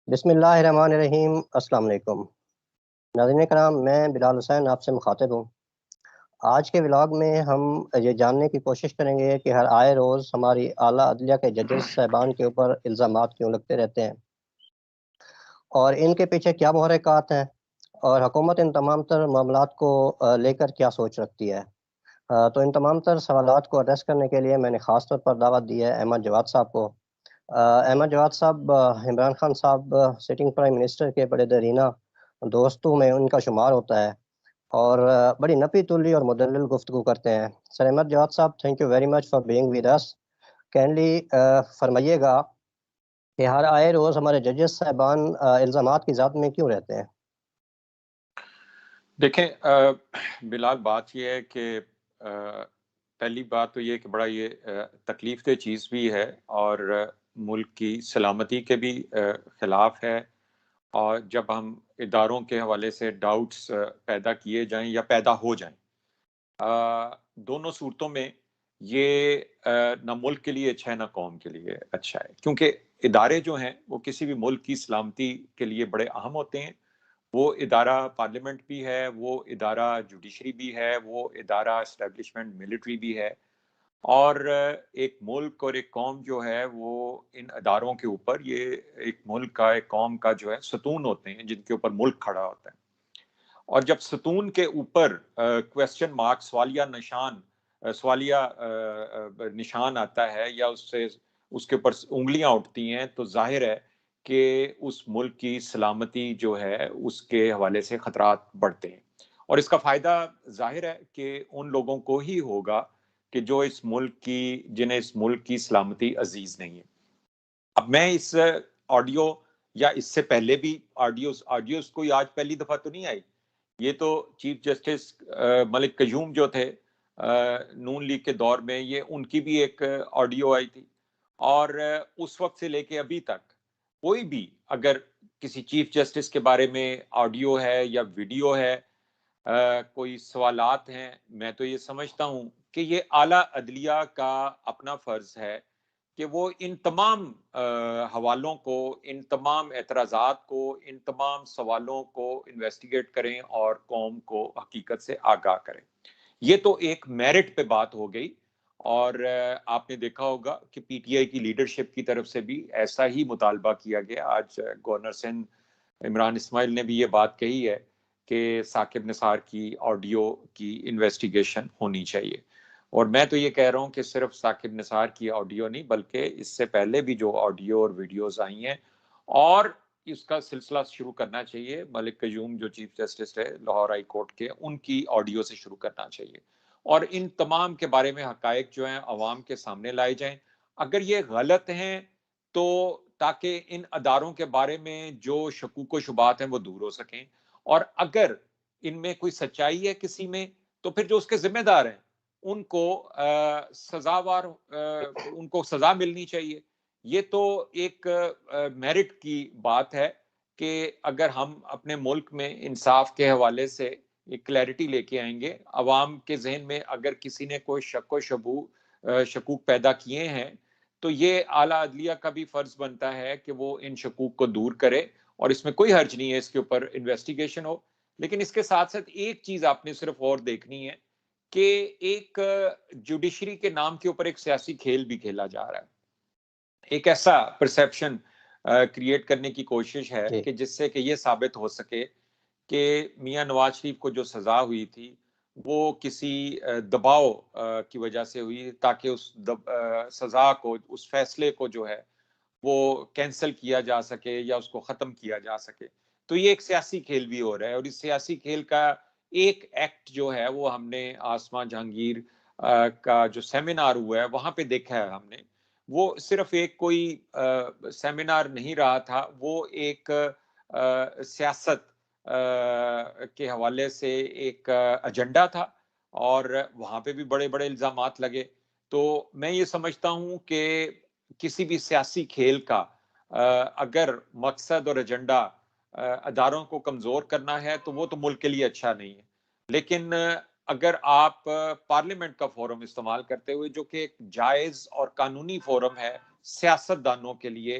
बिस्मिल्लाहिर्रहमानिर्रहीम। अस्सलाम वालेकुम। नाज़रीन कराम, मैं बिलाल हुसैन आपसे मुखातिब हूँ। आज के व्लॉग में हम ये जानने की कोशिश करेंगे कि हर आए रोज़ हमारी आला अदलिया के जजेस साहिबान के ऊपर इल्ज़ामात क्यों लगते रहते हैं और इनके पीछे क्या मुहर्रिकात हैं और हुकूमत इन तमाम तर मामलात को लेकर क्या सोच रखती है। तो इन तमाम तर सवालात को एड्रेस करने के लिए मैंने ख़ास तौर पर दावत दी है अहमद जवाद साहब को। अहमद जवाद साहब इमरान खान साहब सिटिंग प्राइम मिनिस्टर के बड़े दरीना दोस्तों में उनका शुमार होता है और बड़ी नपी तुली और मुदल्लिल गुफ्तगू करते हैं। सर अहमद जवाद साहब, thank you very much for being with us. Kindly फरमाइएगा कि हर आए रोज़ हमारे जजेस साहिबान इल्ज़ामात की ज़द में क्यों रहते हैं? देखें बिलाल, बात ये है कि पहली बात तो ये है कि बड़ा ये तकलीफ दह चीज़ भी है और मुल्क की सलामती के भी खिलाफ है। और जब हम इदारों के हवाले से डाउट्स पैदा किए जाएं या पैदा हो जाएं, दोनों सूरतों में ये ना मुल्क के लिए अच्छा है ना कौम के लिए अच्छा है, क्योंकि इदारे जो हैं वो किसी भी मुल्क की सलामती के लिए बड़े अहम होते हैं। वो इदारा पार्लियामेंट भी है, वो इदारा जुडिशरी भी है, वो इदारा एस्टेब्लिशमेंट मिलिट्री भी है। और एक मुल्क और एक कौम जो है वो इन अदारों के ऊपर ये एक मुल्क का एक कौम का जो है सतून होते हैं जिनके ऊपर मुल्क खड़ा होता है। और जब सतून के ऊपर क्वेश्चन मार्क सवालिया निशान आता है या उससे उसके ऊपर उंगलियां उठती हैं, तो जाहिर है कि उस मुल्क की सलामती जो है उसके हवाले से खतरात बढ़ते हैं। और इसका फायदा जाहिर है कि उन लोगों को ही होगा कि जो इस मुल्क की जिन्हें इस मुल्क की सलामती अजीज नहीं है। अब मैं इस ऑडियो या इससे पहले भी ऑडियोस ऑडियोस कोई आज पहली दफा तो नहीं आई। ये तो चीफ जस्टिस मलिक कयूम जो थे नून लीग के दौर में, ये उनकी भी एक ऑडियो आई थी। और उस वक्त से लेके अभी तक कोई भी अगर किसी चीफ जस्टिस के बारे में ऑडियो है या वीडियो है, कोई सवालात हैं, मैं तो ये समझता हूँ कि ये आला अदलिया का अपना फर्ज है कि वो इन तमाम हवालों को, इन तमाम एतराज़ात को, इन तमाम सवालों को इन्वेस्टिगेट करें और कौम को हकीकत से आगाह करें। ये तो एक मेरिट पे बात हो गई। और आपने देखा होगा कि पीटीआई की लीडरशिप की तरफ से भी ऐसा ही मुतालबा किया गया। आज गवर्नर सिंध इमरान इस्माइल ने भी ये बात कही है कि साकिब निसार की ऑडियो की इन्वेस्टिगेशन होनी चाहिए। और मैं तो ये कह रहा हूँ कि सिर्फ साकिब निसार की ऑडियो नहीं, बल्कि इससे पहले भी जो ऑडियो और वीडियोस आई हैं, और इसका सिलसिला शुरू करना चाहिए। मलिक कयूम जो चीफ जस्टिस है लाहौर हाई कोर्ट के, उनकी ऑडियो से शुरू करना चाहिए और इन तमाम के बारे में हकायक जो हैं अवाम के सामने लाए जाएं। अगर ये गलत हैं तो ताकि इन अदारों के बारे में जो शकूक व शुबात हैं वो दूर हो सकें, और अगर इनमें कोई सच्चाई है किसी में, तो फिर जो उसके जिम्मेदार हैं उनको सजावार उनको सजा मिलनी चाहिए। ये तो एक मेरिट की बात है कि अगर हम अपने मुल्क में इंसाफ के हवाले से एक क्लैरिटी लेके आएंगे, अवाम के जहन में अगर किसी ने कोई शक व शकूक पैदा किए हैं, तो ये आला अदलिया का भी फर्ज बनता है कि वो इन शकूक को दूर करे। और इसमें कोई हर्ज नहीं है, इसके ऊपर इन्वेस्टिगेशन हो। लेकिन इसके साथ साथ एक चीज आपने सिर्फ और देखनी है कि एक जुडिशरी के नाम के ऊपर एक सियासी खेल भी खेला जा रहा है। एक ऐसा परसेप्शन क्रिएट करने की कोशिश है जी। कि जिससे कि ये साबित हो सके कि मियां नवाज शरीफ को जो सजा हुई थी वो किसी दबाव की वजह से हुई, ताकि उस सजा को, उस फैसले को जो है वो कैंसिल किया जा सके या उसको खत्म किया जा सके। तो ये एक सियासी खेल भी हो रहा है, और इस सियासी खेल का एक एक्ट जो है वो हमने आसमा जहांगीर का जो सेमिनार हुआ है वहां पे देखा है हमने। वो सिर्फ एक कोई सेमिनार नहीं रहा था, वो एक सियासत के हवाले से एक एजेंडा था, और वहां पे भी बड़े बड़े इल्जामात लगे। तो मैं ये समझता हूं कि किसी भी सियासी खेल का अगर मकसद और एजेंडा अदारों को कमजोर करना है, तो वो तो मुल्क के लिए अच्छा नहीं है। लेकिन अगर आप पार्लियामेंट का फोरम इस्तेमाल करते हुए, जो कि एक जायज और कानूनी फोरम है सियासतदानों के लिए,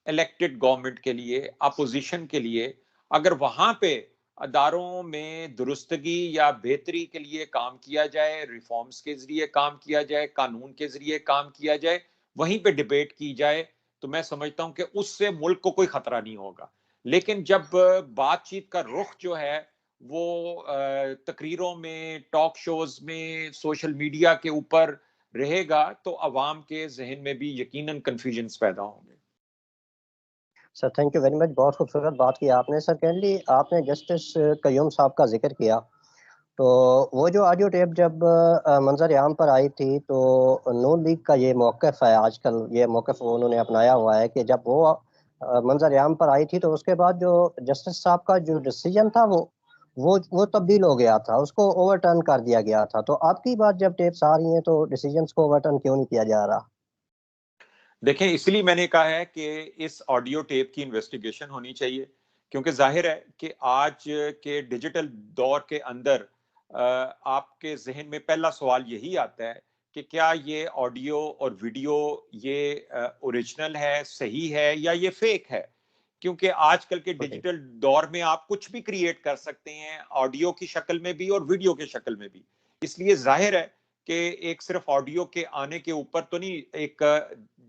इलेक्टेड गवर्नमेंट के लिए, अपोजिशन के लिए, अगर वहां पे अदारों में दुरुस्तगी या बेहतरी के लिए काम किया जाए, रिफॉर्म्स के जरिए काम किया जाए, कानून के जरिए काम किया जाए, वहीं पे डिबेट की जाए, तो मैं समझता हूं कि उससे मुल्क को कोई खतरा नहीं होगा। लेकिन जब बातचीत का रुख जो है वो तकरीरों में, टॉक शोज में, सोशल मीडिया के ऊपर रहेगा, तो अवाम के जहन में भी यकीनन कन्फ्यूजन्स पैदा होंगे। Sir thank you very much, बहुत खूबसूरत बात की आपने। सर कैंडली आपने जस्टिस कयूम साहब का जिक्र किया, तो वो जो ऑडियो टेप जब मंजर आम पर आई थी, तो नून लीग का ये मौक़िफ़ है, आजकल ये मौक़िफ़ उन्होंने अपनाया हुआ है कि जब वो मंजर आम पर आई थी, तो उसके बाद जो जस्टिस साहब का जो डिसीजन था वो तब्दील हो गया था, उसको ओवरटर्न कर दिया गया था। तो आपकी बात जब टेप्स आ रही हैं, तो डिसीजंस को ओवरटर्न क्यों नहीं किया जा रहा? देखें, इसलिए मैंने कहा है कि इस ऑडियो टेप की इन्वेस्टिगेशन होनी चाहिए, क्योंकि जाहिर है कि आज के डिजिटल दौर के अंदर आपके जहन में पहला सवाल यही आता है कि क्या ये ऑडियो और वीडियो ये ओरिजिनल है, सही है या ये फेक है। क्योंकि आजकल के जी। डिजिटल दौर में आप कुछ भी क्रिएट कर सकते हैं, ऑडियो की शक्ल में भी और वीडियो की शक्ल में भी। इसलिए जाहिर है कि एक सिर्फ ऑडियो के आने के ऊपर तो नहीं एक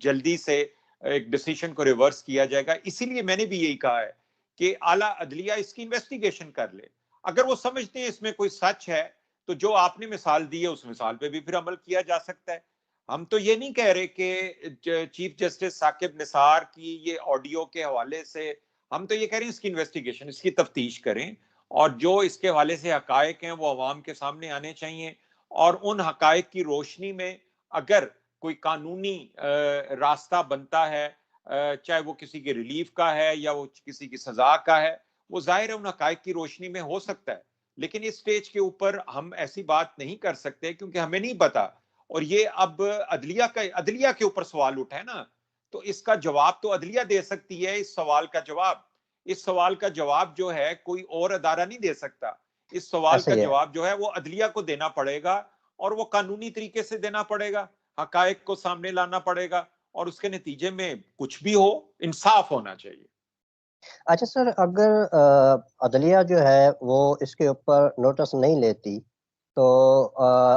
जल्दी से एक डिसीजन को रिवर्स किया जाएगा। इसीलिए मैंने भी यही कहा है कि आला अदलिया इसकी इन्वेस्टिगेशन कर ले। अगर वो समझते हैं इसमें कोई सच है, तो जो आपने मिसाल दी है उस मिसाल पे भी फिर अमल किया जा सकता है। हम तो ये नहीं कह रहे कि चीफ जस्टिस साकिब निसार की ये ऑडियो के हवाले से, हम तो ये कह रहे हैं इसकी इन्वेस्टिगेशन, इसकी तफ्तीश करें, और जो इसके हवाले से हकायक हैं वो अवाम के सामने आने चाहिए। और उन हकायक की रोशनी में अगर कोई कानूनी रास्ता बनता है, चाहे वो किसी के रिलीफ का है या वो किसी की सजा का है, वो जाहिर है उन हकायक की रोशनी में हो सकता है। लेकिन इस स्टेज के ऊपर हम ऐसी बात नहीं कर सकते क्योंकि हमें नहीं पता। और ये अब अदलिया के ऊपर सवाल उठा है ना, तो इसका जवाब तो अदलिया दे सकती है। इस सवाल का जवाब जो है कोई और अदारा नहीं दे सकता। इस सवाल ऐसा का ही है। जवाब जो है वो अदलिया को देना पड़ेगा, और वो कानूनी तरीके से देना पड़ेगा, हकायक को सामने लाना पड़ेगा, और उसके नतीजे में कुछ भी हो, इंसाफ होना चाहिए। अच्छा सर, अगर अदलिया जो है वो इसके ऊपर नोटिस नहीं लेती, तो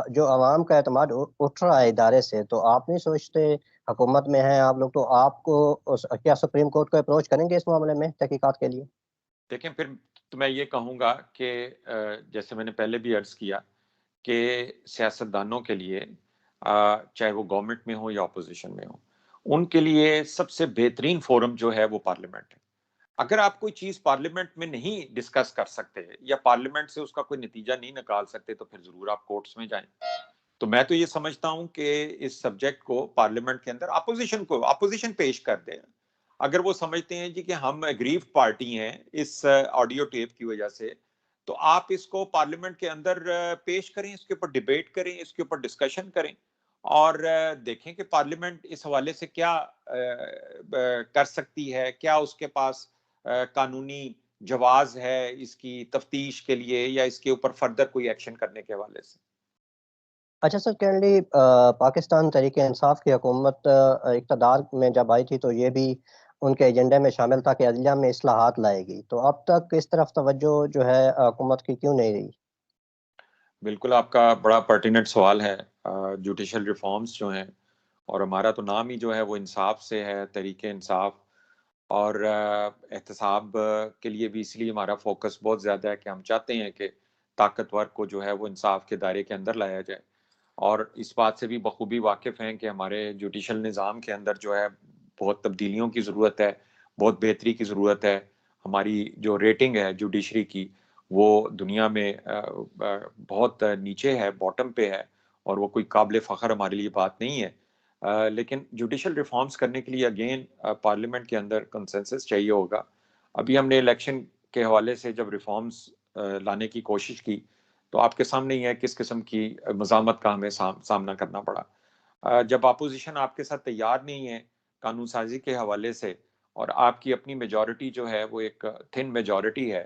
जो अवाम का एतमाद उठ रहा है इदारे से, तो आप नहीं सोचते, हुकूमत में हैं आप लोग, तो आपको क्या सुप्रीम कोर्ट को अप्रोच करेंगे इस मामले में तहकीकात के लिए? देखें, फिर तो मैं ये कहूंगा कि जैसे मैंने पहले भी अर्ज किया कि सियासतदानों के लिए, चाहे वो गवर्नमेंट में हो या अपोजिशन में हो, उनके लिए सबसे बेहतरीन फोरम जो है वो पार्लियामेंट है। अगर आप कोई चीज पार्लियामेंट में नहीं डिस्कस कर सकते या पार्लियामेंट से उसका कोई नतीजा नहीं निकाल सकते, तो फिर जरूर आप कोर्ट्स में जाएं। तो मैं तो ये समझता हूं कि इस सब्जेक्ट को पार्लियामेंट के अंदर अपोजिशन पेश कर दे। अगर वो समझते हैं जी कि हम एग्रीव पार्टी हैं इस ऑडियो टेप की वजह से, तो आप इसको पार्लियामेंट के अंदर पेश करें, इसके ऊपर डिबेट करें, इसके ऊपर डिस्कशन करें, और देखें कि पार्लियामेंट इस हवाले से क्या कर सकती है, क्या उसके पास कानूनी जवाज है इसकी तफ्तीश के लिए या इसके ऊपर फर्दर कोई एक्शन करने के हवाले से। अच्छा सर, कैंडली पाकिस्तान तहरीक इंसाफ की हुकूमत इक़्तिदार में जब आई थी, तो ये भी उनके एजेंडे में शामिल था कि अदलिया में इस्लाहात लाएगी। तो अब तक इस तरफ तवज्जो जो है हुकूमत की क्यों नहीं रही? बिल्कुल, आपका बड़ा पर्टिनेंट सवाल है। जुडिशल रिफॉर्म्स जो हैं, और हमारा तो नाम ही जो है वो इंसाफ से है, तहरीके इंसाफ, और एहतसाब के लिए भी इसलिए हमारा फोकस बहुत ज़्यादा है कि हम चाहते हैं कि ताकतवर को जो है वो इंसाफ के दायरे के अंदर लाया जाए। और इस बात से भी बखूबी वाकिफ़ हैं कि हमारे जुडिशल निज़ाम के अंदर जो है बहुत तब्दीलियों की ज़रूरत है, बहुत बेहतरी की ज़रूरत है। हमारी जो रेटिंग है जुडिशरी की, वो दुनिया में बहुत नीचे है, बॉटम पे है, और वो कोई काबिल फ़ख्र हमारे लिए बात नहीं है। लेकिन जुडिशल रिफॉर्म्स करने के लिए अगेन पार्लियामेंट के अंदर कंसेंसस चाहिए होगा। अभी हमने इलेक्शन के हवाले से जब रिफॉर्म्स लाने की कोशिश की, तो आपके सामने ही है किस किस्म की मज़ामत का हमें सामना करना पड़ा। जब अपोजिशन आपके साथ तैयार नहीं है कानून साजी के हवाले से, और आपकी अपनी मेजॉरिटी जो है वो एक थिन मेजॉरिटी है,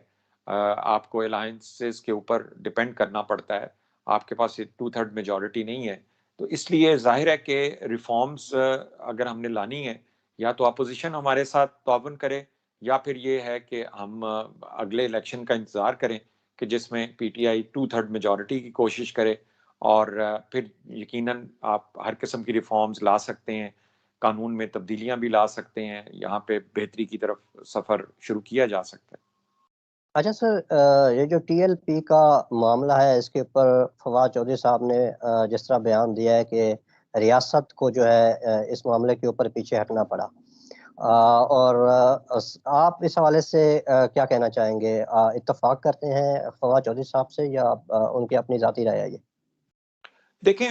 आपको अलायंसेस के ऊपर डिपेंड करना पड़ता है, आपके पास 2/3 मेजॉरिटी नहीं है, तो इसलिए जाहिर है कि रिफॉर्म्स अगर हमने लानी है या तो अपोजिशन हमारे साथ ताउन करे, या फिर ये है कि हम अगले इलेक्शन का इंतज़ार करें कि जिसमें पीटीआई 2/3 मेजॉरिटी की कोशिश करे, और फिर यकीनन आप हर किस्म की रिफॉर्म्स ला सकते हैं, कानून में तब्दीलियां भी ला सकते हैं, यहाँ पे बेहतरी की तरफ सफ़र शुरू किया जा सकता है। अच्छा सर, ये जो टीएलपी का मामला है, इसके ऊपर फवाद चौधरी साहब ने जिस तरह बयान दिया है कि रियासत को जो है इस मामले के ऊपर पीछे हटना पड़ा, और आप इस हवाले से क्या कहना चाहेंगे? इत्तेफाक करते हैं फवाद चौधरी साहब से, या उनकी अपनी ज़ाती राय है ये? देखें,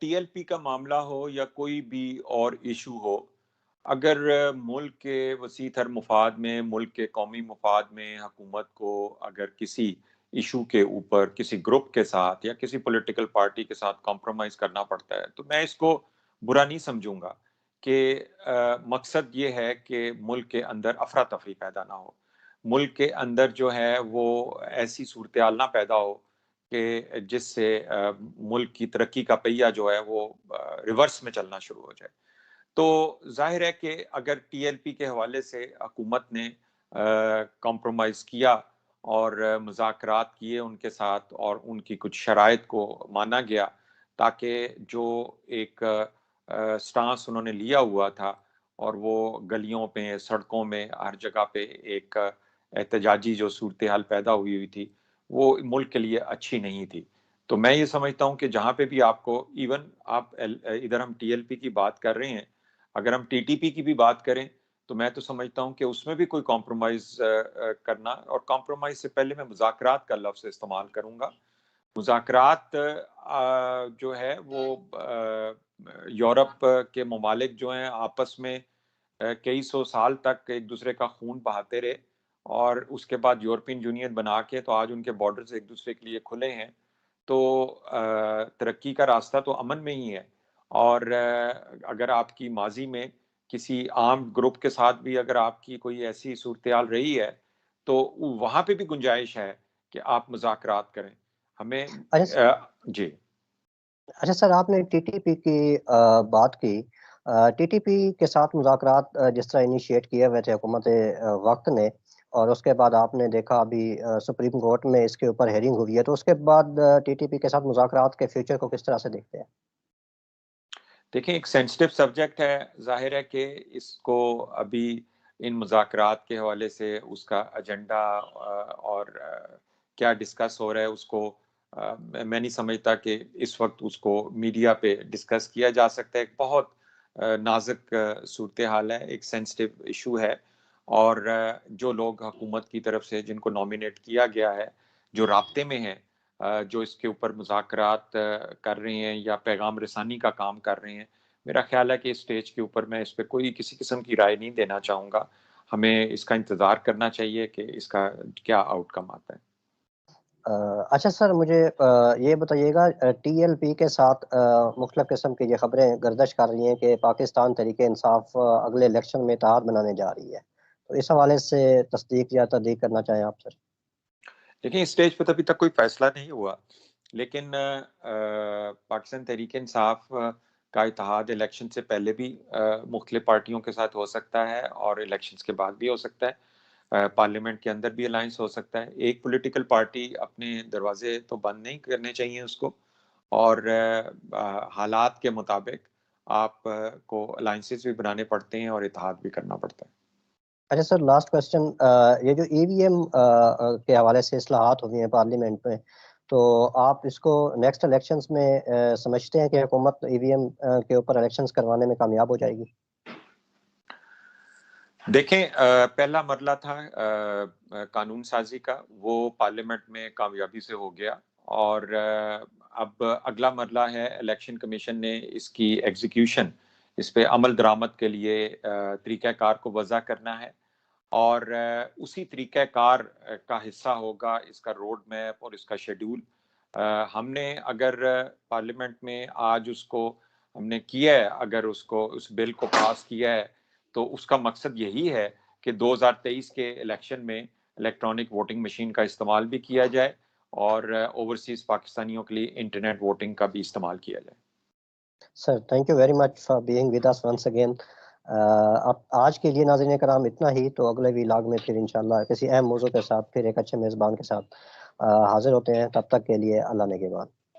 टीएलपी का मामला हो या कोई भी और इशू हो, अगर मुल्क के वसीतर मुफाद में, मुल्क के कौमी मुफाद में हुकूमत को अगर किसी इशू के ऊपर किसी ग्रुप के साथ या किसी पॉलिटिकल पार्टी के साथ कॉम्प्रोमाइज करना पड़ता है, तो मैं इसको बुरा नहीं समझूंगा कि मकसद ये है कि मुल्क के अंदर अफरा तफरी पैदा ना हो, मुल्क के अंदर जो है वो ऐसी सूरत हाल ना पैदा हो कि जिससे मुल्क की तरक्की का पहिया जो है वो रिवर्स में चलना शुरू हो जाए। तो जाहिर है कि अगर टीएलपी के हवाले से हुकूमत ने कॉम्प्रोमाइज़ किया और मुज़ाकरात किए उनके साथ और उनकी कुछ शराइत को माना गया, ताकि जो एक स्टांस उन्होंने लिया हुआ था और वो गलियों पे, सड़कों में, हर जगह पे एक एहतजाजी जो सूरत हाल पैदा हुई हुई थी, वो मुल्क के लिए अच्छी नहीं थी। तो मैं ये समझता हूँ कि जहाँ पे भी आपको इवन आप इधर हम टीएलपी की बात कर रहे हैं, अगर हम टीटीपी की भी बात करें, तो मैं तो समझता हूँ कि उसमें भी कोई कॉम्प्रोमाइज़ करना, और कॉम्प्रोमाइज़ से पहले मैं मुज़ाकरात का लफ्ज़ इस्तेमाल करूँगा। मुज़ाकरात जो है वो यूरोप के ममालिक जो हैं आपस में कई सौ साल तक एक दूसरे का खून बहाते रहे, और उसके बाद यूरोपियन यूनियन बना के तो आज उनके बॉर्डर्स एक दूसरे के लिए खुले हैं। तो तरक्की का रास्ता तो अमन में ही है, और अगर आपकी माजी में किसी आर्म ग्रुप के साथ भी अगर आपकी कोई ऐसी सूरत हाल रही है, तो वहाँ पे भी गुंजाइश है कि आप मुज़ाकरात करें। हमें अच्छा जी। अच्छा सर, आपने टीटीपी की बात की। टीटीपी के साथ मुज़ाकरात जिस तरह इनिशिएट किए हुए थे हुकूमत वक़्त ने, और उसके बाद आपने देखा अभी सुप्रीम कोर्ट में इसके ऊपर हेयरिंग हुई है, तो उसके बाद टीटीपी के साथ मुज़ाकरात के फ्यूचर को किस तरह से देखते हैं? देखिए, एक सेंसिटिव सब्जेक्ट है, ज़ाहिर है कि इसको अभी इन मुज़ाकरात के हवाले से उसका एजेंडा और क्या डिस्कस हो रहा है उसको मैं नहीं समझता कि इस वक़्त उसको मीडिया पे डिस्कस किया जा सकता है। एक बहुत नाज़ुक सूरत हाल है, एक सेंसिटिव इश्यू है, और जो लोग हुकूमत की तरफ से जिनको नॉमिनेट किया गया है, जो राब्ते में हैं, जो इसके ऊपर मुज़ाकरात कर रहे हैं या पैगाम रसानी का काम कर रहे हैं, मेरा ख़्याल है कि इस स्टेज के ऊपर मैं इस पे कोई किसी किस्म की राय नहीं देना चाहूँगा। हमें इसका इंतज़ार करना चाहिए कि इसका क्या आउटकम आता है। अच्छा सर, मुझे ये बताइएगा, टीएलपी के साथ मुख्तलिफ़ किस्म की ये खबरें गर्दिश कर रही हैं कि पाकिस्तान तहरीक-ए-इंसाफ अगले इलेक्शन में इत्तेहाद बनाने जा रही है। तो इस हवाले से तस्दीक या तर्दीद करना चाहें आप सर? देखिए, इस स्टेज पे तो अभी तक कोई फ़ैसला नहीं हुआ, लेकिन पाकिस्तान तहरीक-ए-इंसाफ का इत्तेहाद इलेक्शन से पहले भी मुख्तलिफ़ पार्टियों के साथ हो सकता है और इलेक्शंस के बाद भी हो सकता है। पार्लियामेंट के अंदर भी अलायंस हो सकता है। एक पॉलिटिकल पार्टी अपने दरवाजे तो बंद नहीं करने चाहिए उसको, और हालात के मुताबिक आप को अलायंसेस भी बनाने पड़ते हैं और इत्तेहाद भी करना पड़ता है। अच्छा सर, लास्ट क्वेश्चन, ये जो ईवीएम के हवाले से इस्लाहात हुई हैं पार्लियामेंट में, तो आप इसको नेक्स्ट इलेक्शंस में समझते हैं कि हुकूमत ईवीएम के ऊपर इलेक्शंस करवाने में कामयाब हो जाएगी? देखें, पहला मरला था कानून साज़ी का, वो पार्लियामेंट में कामयाबी से हो गया, और अब अगला मरला है इलेक्शन कमीशन ने इसकी एग्ज़ीक्यूशन, इस पे अमल दरामद के लिए तरीक़ाकार को वज़ा करना है, और उसी तरीक़ाकार का हिस्सा होगा इसका रोड मैप और इसका शेड्यूल। हमने अगर पार्लियामेंट में आज उसको हमने किया है, अगर उसको उस बिल को पास किया है, तो उसका मकसद यही है कि 2023 के इलेक्शन में इलेक्ट्रॉनिक वोटिंग मशीन का इस्तेमाल भी किया जाए, और ओवरसीज़ पाकिस्तानियों के लिए इंटरनेट वोटिंग का भी इस्तेमाल किया जाए। Sir, thank you very much for being with us once again. अब आज के लिए नाज़रीन कराम इतना ही। तो अगले व्लॉग में फिर इंशाल्लाह किसी अहम मौजू के साथ फिर एक अच्छे मेज़बान के साथ हाज़िर होते हैं। तब तक के लिए अल्लाह ने के बाद।